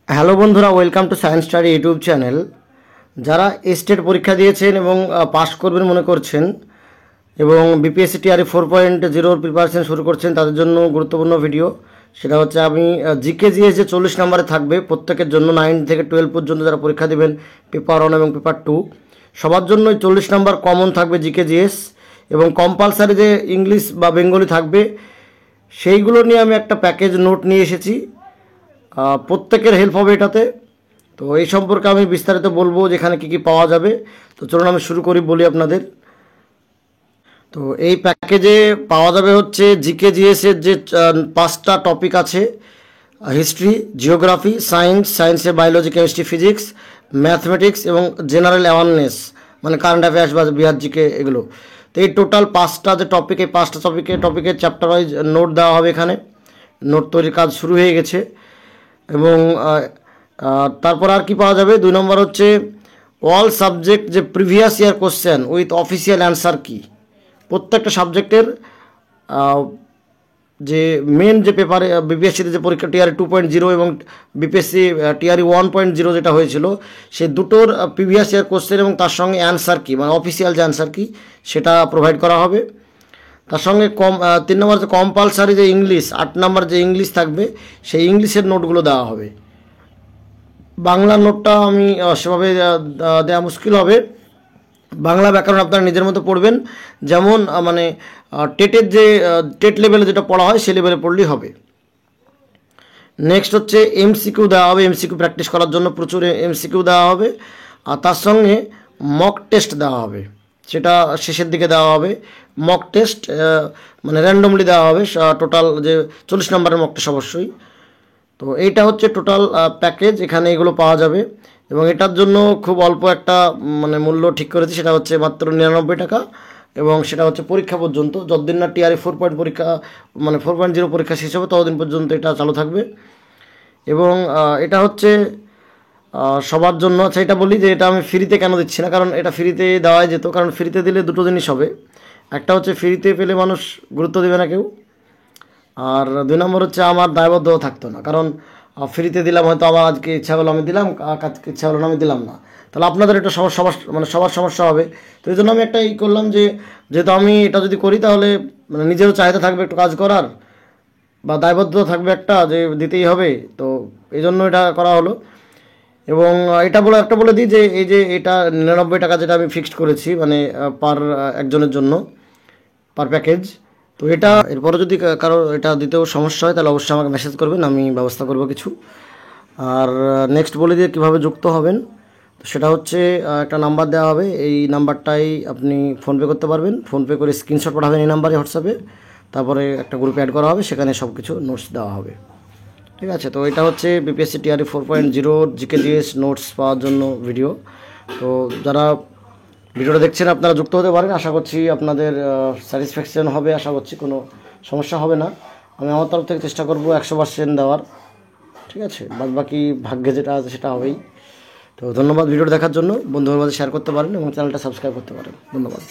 Hello বন্ধুরা, welcome to science study YouTube channel. যারা state পরীক্ষা দিয়েছেন এবং পাস করবেন মনে করছেন এবং বিপিএসসি টিআরই 4.0 প্রিপারেশন শুরু করছেন, তাদের জন্য গুরুত্বপূর্ণ ভিডিও। সেটা হচ্ছে আমি জিকে জিএস যে 40 নম্বরে থাকবে প্রত্যেকের জন্য, 9 থেকে 12 পর্যন্ত যারা পরীক্ষা দেবেন পেপার 1 এবং পেপার 2 সবার জন্যই 40 নম্বর কমন থাকবে জিকে জিএস, এবং কম্পালসারি যে ইংলিশ বা বেঙ্গলি থাকবে সেইগুলো নিয়ে আমি একটা প্যাকেজ নোট নিয়ে এসেছি। প্রত্যেকের হেল্প হবে এটাতে। তো এই সম্পর্কে আমি বিস্তারিত বলবো যেখানে কী কী পাওয়া যাবে। তো চলুন আমি শুরু করি, বলি আপনাদের। তো এই প্যাকেজে পাওয়া যাবে হচ্ছে জিকে জিএসের যে 5টা টপিক আছে: হিস্ট্রি, জিওগ্রাফি, সায়েন্সে বায়োলজি, কেমিস্ট্রি, ফিজিক্স, ম্যাথমেটিক্স এবং জেনারেল অ্যাওয়ারনেস, মানে কারেন্ট অ্যাফেয়ার্স বা বিহার জিকে, এগুলো। তো এই টোটাল 5টা যে টপিক, এই 5টা টপিকের চ্যাপ্টার ওয়াইজ নোট দেওয়া হবে। এখানে নোট তৈরির কাজ শুরু হয়ে গেছে। এবং তারপর আর কি পাওয়া যাবে, 2 নম্বর হচ্ছে অল সাবজেক্ট যে previous year question with official answer কি। প্রত্যেকটা সাবজেক্টের যে মেন যে পেপারে বিপিএসসিতে যে পরীক্ষা টিআরই 2.0 এবং বিপিএসসি টিআরই 1.0 যেটা হয়েছিল, সে দুটোর প্রিভিয়াস ইয়ার কোশ্চেন এবং তার সঙ্গে অ্যান্সার কি, মানে অফিসিয়াল যে অ্যান্সার কি, সেটা প্রোভাইড করা হবে। তার সঙ্গে 3 নম্বর যে কম্পালসারি যে ইংলিশ, 8 নম্বর যে ইংলিশ থাকবে, সেই ইংলিশের নোটগুলো দেওয়া হবে। বাংলা নোটটা আমি সেভাবে দেওয়া মুশকিল হবে। বাংলা ব্যাকরণ আপনারা নিজের মতো পড়বেন, যেমন মানে টেটের যে টেট লেভেলে যেটা পড়া হয় সে লেভেলে পড়লেই হবে। নেক্সট হচ্ছে এমসিকিউ দেওয়া হবে, এমসিকিউ প্র্যাকটিস করার জন্য প্রচুর এমসিকিউ দেওয়া হবে। আর তার সঙ্গে মক টেস্ট দেওয়া হবে, সেটা শেষের দিকে দেওয়া হবে। মক টেস্ট মানে র্যান্ডমলি দেওয়া হবে, টোটাল যে 40 নম্বরের মক টেস্ট অবশ্যই। তো এইটা হচ্ছে টোটাল প্যাকেজ, এখানে এগুলো পাওয়া যাবে। এবং এটার জন্য খুব অল্প একটা মানে মূল্য ঠিক করেছি, সেটা হচ্ছে মাত্র 99 টাকা। এবং সেটা হচ্ছে পরীক্ষা পর্যন্ত, যতদিন না টিআরই 4.0 পরীক্ষা শেষ হবে ততদিন পর্যন্ত এটা চালু থাকবে। এবং এটা হচ্ছে সবার জন্য। আচ্ছা, এটা বলি যে এটা আমি ফ্রিতে কেন দিচ্ছি না, কারণ এটা ফ্রিতে দেওয়াই যেত। কারণ ফ্রিতে দিলে দুটো জিনিস হবে, একটা হচ্ছে ফ্রিতে পেলে মানুষ গুরুত্ব দেবে না কেউ, আর 2 নম্বর হচ্ছে আমার দায়বদ্ধ থাকতো না। কারণ ফ্রিতে দিলাম, হয়তো আমার আজকে ইচ্ছা হলো আমি দিলাম, আজকে ইচ্ছা হলো না আমি দিলাম না, তাহলে আপনাদের এটা সবার সমস্যা হবে। তো এই জন্য আমি একটা করলাম যে যেহেতু আমি এটা যদি করি তাহলে মানে নিজেরও চাহিদা থাকবে একটু কাজ করার, বা দায়বদ্ধতা থাকবে একটা যে দিতেই হবে। তো এই জন্য এটা করা হলো। এবং এটা বলে দিই যে এই যে এটা 99 টাকা যেটা আমি ফিক্সড করেছি, মানে পার একজনের জন্য পার প্যাকেজ। তো এটা এরপরে যদি কারো এটা দিতেও সমস্যা হয় তাহলে অবশ্যই আমাকে মেসেজ করবেন, আমি ব্যবস্থা করব কিছু। আর নেক্সট বলে দিয়ে কীভাবে যুক্ত হবেন, তো সেটা হচ্ছে একটা নাম্বার দেওয়া হবে, এই নাম্বারটাই আপনি ফোনপে করতে পারবেন। ফোনপে করে স্ক্রিনশট পাঠাবেন এই নাম্বারে হোয়াটসঅ্যাপে, তারপরে একটা গ্রুপে অ্যাড করা হবে, সেখানে সব কিছু নোটস দেওয়া হবে। ঠিক আছে, তো এটা হচ্ছে BPSC TRE 4.0 GK GS notes পাওয়ার জন্য ভিডিও। তো যারা ভিডিওটা দেখছেন আপনারা যুক্ত হতে পারেন, আশা করছি আপনাদের স্যাটিসফ্যাকশন হবে, আশা করছি কোনো সমস্যা হবে না। আমি আমার তরফ থেকে চেষ্টা করব 100% দেওয়ার। ঠিক আছে, বাদ বাকি ভাগ্যে যেটা আছে সেটা হবেই। তো ধন্যবাদ ভিডিওটা দেখার জন্য। বন্ধুদের মাঝে শেয়ার করতে পারেন এবং চ্যানেলটা সাবস্ক্রাইব করতে পারেন। ধন্যবাদ।